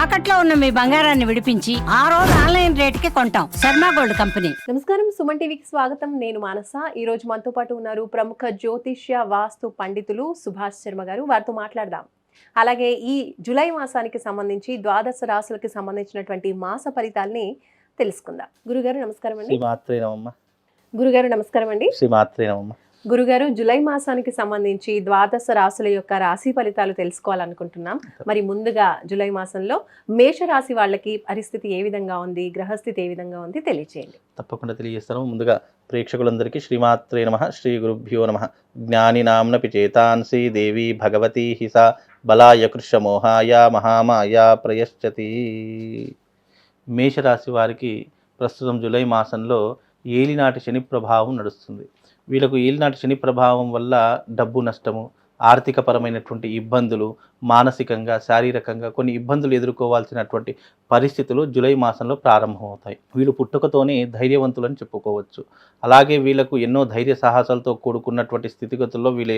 తాకట్లో ఉన్న మీ బంగారాన్ని విడిపించి ఆ రోజు ఆన్లైన్ రేటుకి కొంటాం. Sharma gold company. నమస్కారం, సుమన్ టీవీకి స్వాగతం. నేను మానస. ఈ రోజు మనతో పాటు ఉన్నారు ప్రముఖ జ్యోతిష్య వాస్తు పండితులు సుభాష్ శర్మ గారు. వారితో మాట్లాడదాం. అలాగే ఈ జూలై మాసానికి సంబంధించి ద్వాదశ రాశులకి సంబంధించినటువంటి మాస ఫలితాలని తెలుసుకుందాం. గురుగారు నమస్కారం అండి. గురుగారు నమస్కారం అండి. గురుగారు, జూలై మాసానికి సంబంధించి ద్వాదశ రాశుల యొక్క రాశి ఫలితాలు తెలుసుకోవాలనుకుంటున్నాం. మరి ముందుగా జూలై మాసంలో మేష రాశి వాళ్ళకి పరిస్థితి ఏ విధంగా ఉంది, గ్రహస్థితి ఏ విధంగా ఉంది తెలియచేయండి. తప్పకుండా తెలియజేస్తాను. ముందుగా ప్రేక్షకులందరికీ శ్రీమాత్రే నమః, శ్రీ గురుభ్యో నమః. జ్ఞానినాంనపి చేతాంసి దేవి భగవతి హిసా బలాయ కృష్ణమోహాయ మహామాయ ప్రయశ్చతి. మేషరాశి వారికి ప్రస్తుతం జూలై మాసంలో ఏలినాటి శని ప్రభావం నడుస్తుంది. వీళ్ళకు ఏలినాటి శని ప్రభావం వల్ల డబ్బు నష్టము, ఆర్థికపరమైనటువంటి ఇబ్బందులు, మానసికంగా శారీరకంగా కొన్ని ఇబ్బందులు ఎదుర్కోవాల్సినటువంటి పరిస్థితులు జూలై మాసంలో ప్రారంభమవుతాయి. వీళ్ళు పుట్టుకతోనే ధైర్యవంతులని చెప్పుకోవచ్చు. అలాగే వీళ్ళకు ఎన్నో ధైర్య సాహసాలతో కూడుకున్నటువంటి స్థితిగతుల్లో వీళ్ళ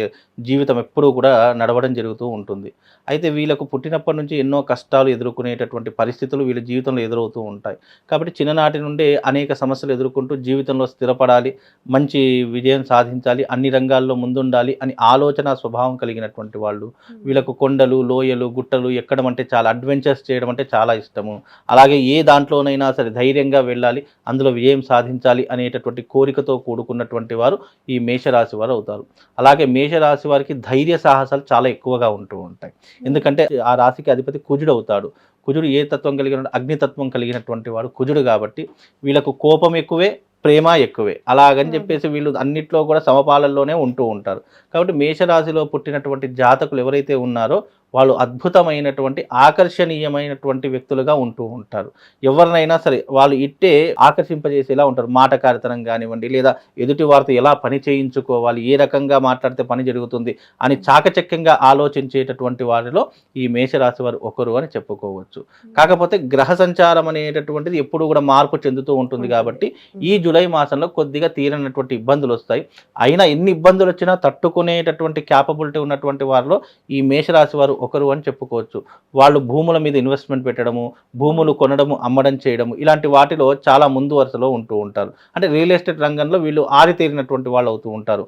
జీవితం ఎప్పుడూ కూడా నడవడం జరుగుతూ ఉంటుంది. అయితే వీళ్ళకు పుట్టినప్పటి నుంచి ఎన్నో కష్టాలు ఎదుర్కొనేటటువంటి పరిస్థితులు వీళ్ళ జీవితంలో ఎదురవుతూ ఉంటాయి. కాబట్టి చిన్ననాటి నుండే అనేక సమస్యలు ఎదుర్కొంటూ జీవితంలో స్థిరపడాలి, మంచి విజయం సాధించాలి, అన్ని రంగాల్లో ముందుండాలి అని ఆలోచన స్వభావం కలిగినటువంటి వాళ్ళు. వీళ్ళకు కొండలు, లోయలు, గుట్టలు ఎక్కడం అంటే చాలా, అడ్వెంచర్స్ చేయడం అంటే చాలా ఇష్టము. అలాగే ఏ దాంట్లోనైనా సరే ధైర్యంగా వెళ్ళాలి, అందులో విజయం సాధించాలి అనేటటువంటి కోరికతో కూడుకున్నటువంటి వారు ఈ మేషరాశి వారు అవుతారు. అలాగే మేషరాశి వారికి ధైర్య సాహసాలు చాలా ఎక్కువగా ఉంటూ ఉంటాయి. ఎందుకంటే ఆ రాశికి అధిపతి కుజుడు అవుతాడు. కుజుడు ఏ తత్వం కలిగిన, అగ్నితత్వం కలిగినటువంటి వాడు కుజుడు. కాబట్టి వీళ్ళకు కోపం ఎక్కువే, ప్రేమ ఎక్కువే. అలాగని చెప్పేసి వీళ్ళు అన్నిట్లో కూడా సమపాలల్లోనే ఉంటూ ఉంటారు. కాబట్టి మేషరాశిలో పుట్టినటువంటి జాతకులు ఎవరైతే ఉన్నారో వాళ్ళు అద్భుతమైనటువంటి ఆకర్షణీయమైనటువంటి వ్యక్తులుగా ఉంటూ ఉంటారు. ఎవరినైనా సరే వాళ్ళు ఇట్టే ఆకర్షింపజేసేలా ఉంటారు. మాటకారితనం కానివ్వండి, లేదా ఎదుటి వారితో ఎలా పని చేయించుకోవాలి, ఏ రకంగా మాట్లాడితే పని జరుగుతుంది అని చాకచక్యంగా ఆలోచించేటటువంటి వారిలో ఈ మేషరాశి వారు ఒకరు అని చెప్పుకోవచ్చు. కాకపోతే గ్రహ సంచారం అనేటటువంటిది ఎప్పుడు కూడా మార్పు చెందుతూ ఉంటుంది. కాబట్టి ఈ జూలై మాసంలో కొద్దిగా తీరనటువంటి ఇబ్బందులు వస్తాయి. అయినా ఎన్ని ఇబ్బందులు వచ్చినా తట్టుకునేటటువంటి క్యాపబిలిటీ ఉన్నటువంటి వారిలో ఈ మేషరాశి వారు ఒకరు అని చెప్పుకోవచ్చు. వాళ్ళు భూముల మీద ఇన్వెస్ట్మెంట్ పెట్టడము, భూములు కొనడము, అమ్మడం చేయడము, ఇలాంటి వాటిలో చాలా ముందు వరుసలో ఉంటూ ఉంటారు. అంటే రియల్ ఎస్టేట్ రంగంలో వీళ్ళు ఆరితేరినటువంటి వాళ్ళు అవుతూ ఉంటారు.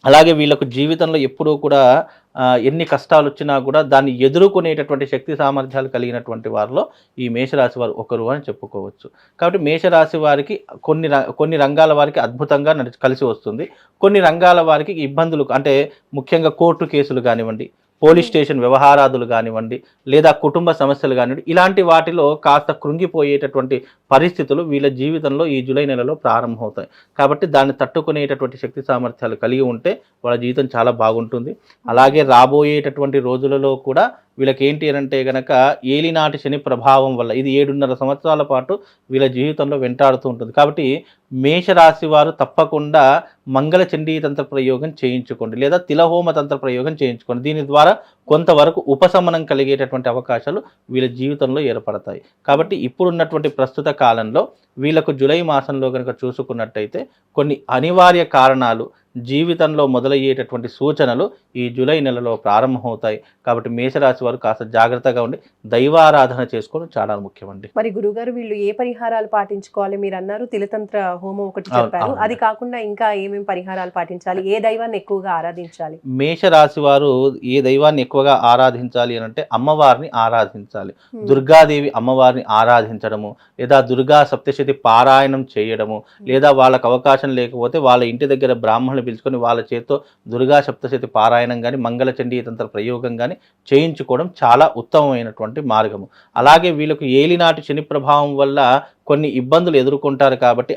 అలాగే వీళ్ళకు జీవితంలో ఎప్పుడూ కూడా ఎన్ని కష్టాలు వచ్చినా కూడా దాన్ని ఎదుర్కొనేటటువంటి శక్తి సామర్థ్యాలు కలిగినటువంటి వారిలో ఈ మేషరాశి వారు ఒకరు అని చెప్పుకోవచ్చు. కాబట్టి మేషరాశి వారికి కొన్ని రంగాల వారికి అద్భుతంగా కలిసి వస్తుంది. కొన్ని రంగాల వారికి ఇబ్బందులు, అంటే ముఖ్యంగా కోర్టు కేసులు కానివ్వండి, పోలీస్ స్టేషన్ వ్యవహారాదులు కానివ్వండి, లేదా కుటుంబ సమస్యలు కానివ్వండి, ఇలాంటి వాటిలో కాస్త కృంగిపోయేటటువంటి పరిస్థితులు వీళ్ళ జీవితంలో ఈ జూలై నెలలో ప్రారంభమవుతాయి. కాబట్టి దాన్ని తట్టుకునేటటువంటి శక్తి సామర్థ్యాలు కలిగి ఉంటే వాళ్ళ జీవితం చాలా బాగుంటుంది. అలాగే రాబోయేటటువంటి రోజులలో కూడా వీళ్ళకి ఏంటి అని అంటే కనుక ఏలినాటి శని ప్రభావం వల్ల ఇది 7.5 సంవత్సరాల పాటు వీళ్ళ జీవితంలో వెంటాడుతూ ఉంటుంది. కాబట్టి మేషరాశి వారు తప్పకుండా మంగళ చండీ తంత్ర ప్రయోగం చేయించుకోండి, లేదా తిలహోమ తంత్ర ప్రయోగం చేయించుకోండి. దీని ద్వారా కొంతవరకు ఉపశమనం కలిగేటటువంటి అవకాశాలు వీళ్ళ జీవితంలో ఏర్పడతాయి. కాబట్టి ఇప్పుడున్నటువంటి ప్రస్తుత కాలంలో వీళ్ళకు జూలై మాసంలో కనుక చూసుకున్నట్టయితే కొన్ని అనివార్య కారణాలు జీవితంలో మొదలయ్యేటటువంటి సూచనలు ఈ జూలై నెలలో ప్రారంభమవుతాయి. కాబట్టి మేషరాశి వారు కాస్త జాగ్రత్తగా ఉండి దైవారాధన చేసుకోవడం చాలా ముఖ్యమండి. మరి గురుగారు, వీళ్ళు ఏ పరిహారాలు పాటించుకోవాలి? మీరు అన్నారు తిలతంత్ర హోమం ఒకటి చెప్పారు, అది కాకుండా ఇంకా ఏమేమి పరిహారాలు పాటించాలి? ఏ దైవాన్ని ఎక్కువగా ఆరాధించాలి? మేషరాశి వారు ఏ దైవాన్ని ఎక్కువగా ఆరాధించాలి అని అంటే అమ్మవారిని ఆరాధించాలి. దుర్గాదేవి అమ్మవారిని ఆరాధించడము, లేదా దుర్గా సప్తశతి పారాయణం చేయడము, లేదా వాళ్ళకు అవకాశం లేకపోతే వాళ్ళ ఇంటి దగ్గర బ్రాహ్మణులు పిలుచుకొని వాళ్ళ చేతితో దుర్గా సప్తశతి పారాయణం కానీ, మంగళ చండీ తంత్ర ప్రయోగం కానీ చేయించుకోవడం చాలా ఉత్తమమైనటువంటి మార్గము. అలాగే వీళ్ళకు ఏలినాటి శని ప్రభావం వల్ల కొన్ని ఇబ్బందులు ఎదుర్కొంటారు. కాబట్టి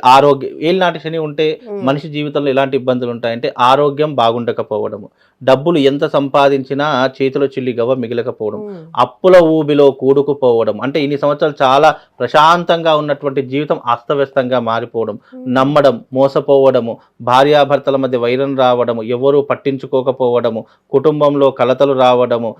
ఏలినాటి శని ఉంటే మనిషి జీవితంలో ఎలాంటి ఇబ్బందులు ఉంటాయంటే ఆరోగ్యం బాగుండకపోవడము, డబ్బులు ఎంత సంపాదించినా చేతిలో చిల్లి గవ్వ మిగలకపోవడం, అప్పుల ఊబిలో కూడుకుపోవడం, అంటే ఇన్ని సంవత్సరాలు చాలా ప్రశాంతంగా ఉన్నటువంటి జీవితం అస్తవ్యస్తంగా మారిపోవడం, నమ్మడం, మోసపోవడము, భార్యాభర్తల మధ్య వైరం రావడము, ఎవరూ పట్టించుకోకపోవడము, కుటుంబంలో కలతలు రావడము,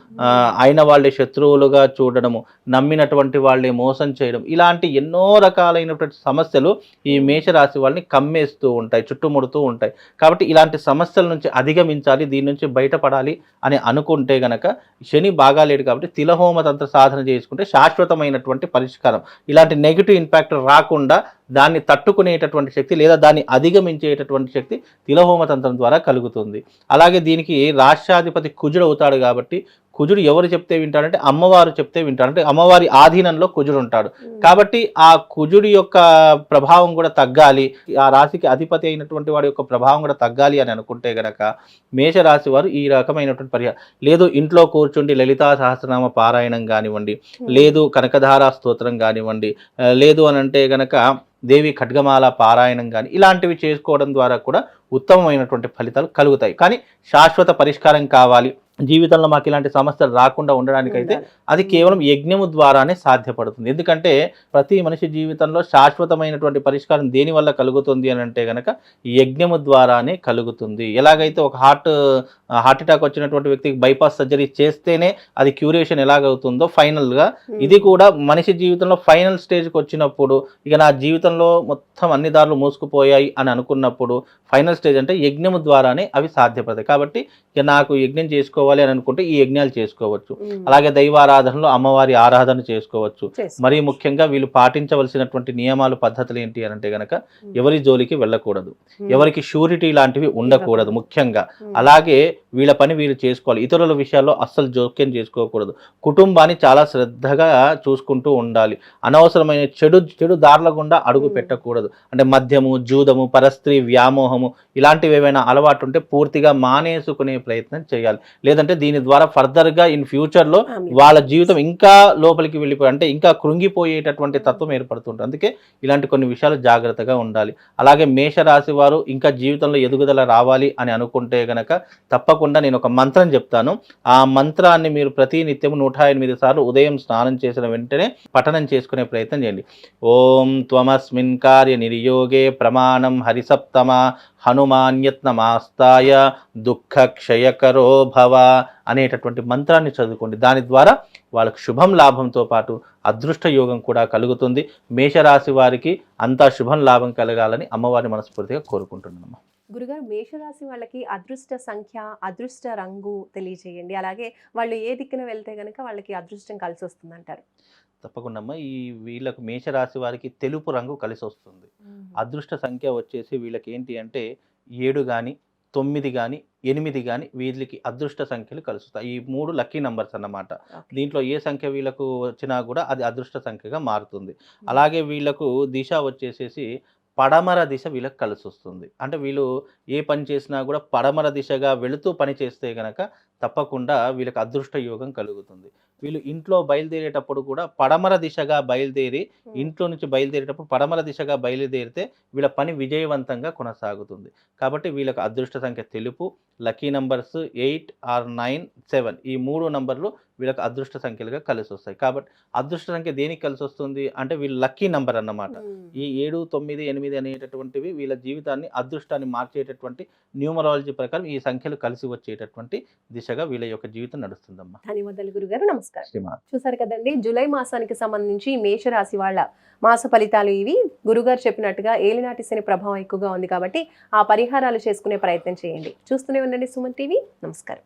అయిన వాళ్ళే శత్రువులుగా చూడడము, నమ్మినటువంటి వాళ్ళే మోసం చేయడం, ఇలాంటి ఎన్నో రకాల రకాలైనటువంటి సమస్యలు ఈ మేషరాశి వాళ్ళని కమ్మేస్తూ ఉంటాయి, చుట్టుముడుతూ ఉంటాయి. కాబట్టి ఇలాంటి సమస్యల నుంచి అధిగమించాలి, దీని నుంచి బయటపడాలి అని అనుకుంటే గనక శని బాగాలేడు కాబట్టి తిలహోమ తంత్ర సాధన చేసుకుంటే శాశ్వతమైనటువంటి పరిష్కారం. ఇలాంటి నెగిటివ్ ఇంపాక్ట్ రాకుండా దాన్ని తట్టుకునేటటువంటి శక్తి లేదా దాన్ని అధిగమించేటటువంటి శక్తి తిలహోమ తంత్రం ద్వారా కలుగుతుంది. అలాగే దీనికి రాష్ట్రాధిపతి కుజుడు అవుతాడు కాబట్టి కుజుడు ఎవరు చెప్తే వింటాడంటే అమ్మవారు చెప్తే వింటాడు, అంటే అమ్మవారి ఆధీనంలో కుజుడు ఉంటాడు. కాబట్టి ఆ కుజుడి యొక్క ప్రభావం కూడా తగ్గాలి, ఆ రాశికి అధిపతి అయినటువంటి వాడి యొక్క ప్రభావం కూడా తగ్గాలి అని అనుకుంటే గనక మేషరాశి వారు ఈ రకమైనటువంటి పరిహారం, లేదు ఇంట్లో కూర్చుండి లలితా సహస్రనామ పారాయణం కానివ్వండి, లేదు కనకధారా స్తోత్రం కానివ్వండి, లేదు అని అంటే గనక దేవి ఖడ్గమాల పారాయణం కానీ ఇలాంటివి చేసుకోవడం ద్వారా కూడా ఉత్తమమైనటువంటి ఫలితాలు కలుగుతాయి. కానీ శాశ్వత పరిష్కారం కావాలి, జీవితంలో మాకు ఇలాంటి సమస్యలు రాకుండా ఉండడానికైతే అది కేవలం యజ్ఞము ద్వారానే సాధ్యపడుతుంది. ఎందుకంటే ప్రతి మనిషి జీవితంలో శాశ్వతమైనటువంటి పరిష్కారం దేని వల్ల కలుగుతుంది అని అంటే కనుక యజ్ఞము ద్వారానే కలుగుతుంది. ఎలాగైతే ఒక హార్ట్ అటాక్ వచ్చినటువంటి వ్యక్తికి బైపాస్ సర్జరీ చేస్తేనే అది క్యూరేషన్ ఎలాగవుతుందో ఫైనల్గా ఇది కూడా మనిషి జీవితంలో ఫైనల్ స్టేజ్కి వచ్చినప్పుడు ఇక నా జీవితంలో మొత్తం అన్ని దారులు మూసుకుపోయాయి అని అనుకున్నప్పుడు ఫైనల్ స్టేజ్ అంటే యజ్ఞము ద్వారానే అవి సాధ్యపడతాయి. కాబట్టి ఇక నాకు యజ్ఞం చేసుకోవాలి అని అనుకుంటే ఈ యజ్ఞాలు చేసుకోవచ్చు. అలాగే దైవారాధనలో అమ్మవారి ఆరాధన చేసుకోవచ్చు. మరీ ముఖ్యంగా వీళ్ళు పాటించవలసినటువంటి నియమాలు పద్ధతులు ఏంటి అని అంటే గనక ఎవరి జోలికి వెళ్ళకూడదు, ఎవరికి షూరిటీ లాంటివి ఉండకూడదు ముఖ్యంగా. అలాగే వీళ్ళ పని వీళ్ళు చేసుకోవాలి, ఇతరుల విషయాల్లో అస్సలు జోక్యం చేసుకోకూడదు. కుటుంబాన్ని చాలా శ్రద్ధగా చూసుకుంటూ ఉండాలి. అనవసరమైన చెడు దారుల గుండా అడుగు పెట్టకూడదు. అంటే మద్యము, జూదము, పరస్త్రీ వ్యామోహము ఇలాంటివి ఏమైనా అలవాటు ఉంటే పూర్తిగా మానేసుకునే ప్రయత్నం చేయాలి. లేదంటే దీని ద్వారా ఫర్దర్గా ఇన్ ఫ్యూచర్లో వాళ్ళ జీవితం ఇంకా లోపలికి వెళ్ళిపోయి అంటే ఇంకా కృంగిపోయేటటువంటి తత్వం ఏర్పడుతుంటుంది. అందుకే ఇలాంటి కొన్ని విషయాలు జాగ్రత్తగా ఉండాలి. అలాగే మేషరాశి వారు ఇంకా జీవితంలో ఎదుగుదల రావాలి అని అనుకుంటే గనక తప్పకుండా నేను ఒక మంత్రం చెప్తాను. ఆ మంత్రాన్ని మీరు ప్రతి నిత్యం 108 సార్లు ఉదయం స్నానం చేసిన వెంటనే పఠనం చేసుకునే ప్రయత్నం చేయండి. ఓం త్వమస్మిన్ కార్య నిర్యోగే ప్రమాణం హరిసప్తమ హనుమాన్యత్నమాస్తాయ దుఃఖ క్షయకరో భవ అనేటటువంటి మంత్రాన్ని చదువుకోండి. దాని ద్వారా వాళ్ళకు శుభం లాభంతో పాటు అదృష్ట యోగం కూడా కలుగుతుంది. మేషరాశి వారికి అంతా శుభం లాభం కలగాలని అమ్మవారిని మనస్ఫూర్తిగా కోరుకుంటున్నాను. గురుగారు, మేషరాశి వాళ్ళకి అదృష్ట సంఖ్య, అదృష్ట రంగు తెలియజేయండి. అలాగే వాళ్ళు ఏ దిక్కున వెళ్తే కనుక వాళ్ళకి అదృష్టం కలిసి వస్తుంది అంటారు? తప్పకుండా అమ్మ, వీళ్ళకు మేషరాశి వారికి తెలుపు రంగు కలిసి వస్తుంది. అదృష్ట సంఖ్య వచ్చేసి వీళ్ళకి ఏంటి అంటే 7 కానీ 9 కానీ 8 కానీ వీళ్ళకి అదృష్ట సంఖ్యలు కలుస్తాయి. ఈ 3 లక్కీ నంబర్స్ అన్నమాట. దీంట్లో ఏ సంఖ్య వీళ్ళకు వచ్చినా కూడా అది అదృష్ట సంఖ్యగా మారుతుంది. అలాగే వీళ్ళకు దిశ వచ్చేసేసి పడమర దిశ వీళ్ళకి కలిసి వస్తుంది. అంటే వీళ్ళు ఏ పని చేసినా కూడా పడమర దిశగా వెళుతూ పని చేస్తే కనుక తప్పకుండా వీళ్ళకి అదృష్ట యోగం కలుగుతుంది. వీళ్ళు ఇంట్లో బయలుదేరేటప్పుడు కూడా పడమర దిశగా బయలుదేరి ఇంట్లో నుంచి బయలుదేరేటప్పుడు పడమర దిశగా బయలుదేరితే వీళ్ళ పని విజయవంతంగా కొనసాగుతుంది. కాబట్టి వీళ్ళకి అదృష్ట సంఖ్య తెలుపు, లక్కీ నంబర్స్ 8 or 9, 7 ఈ 3 నంబర్లు వీళ్ళకి అదృష్ట సంఖ్యలుగా కలిసి వస్తాయి. కాబట్టి అదృష్ట సంఖ్య దేనికి కలిసి వస్తుంది అంటే వీళ్ళు లక్కీ నంబర్ అన్నమాట. ఈ 7, 9, 8 అనేటటువంటివి వీళ్ళ జీవితాన్ని అదృష్టాన్ని మార్చేటటువంటి న్యూమరాలజీ ప్రకారం ఈ సంఖ్యలు కలిసి వచ్చేటటువంటి దిశగా వీళ్ళ యొక్క జీవితం నడుస్తుందమ్మా. ధన్యవాదాలు గురుగారు, నమస్కారం. చూసారు కదండి, జూలై మాసానికి సంబంధించి మేషరాశి వాళ్ళ మాస ఫలితాలు ఇవి. గురుగారు చెప్పినట్టుగా ఏలినాటి శని ప్రభావం ఎక్కువగా ఉంది కాబట్టి ఆ పరిహారాలు చేసుకునే ప్రయత్నం చేయండి. చూస్తూనే ఉండండి సుమన్ టీవీ. నమస్కారం.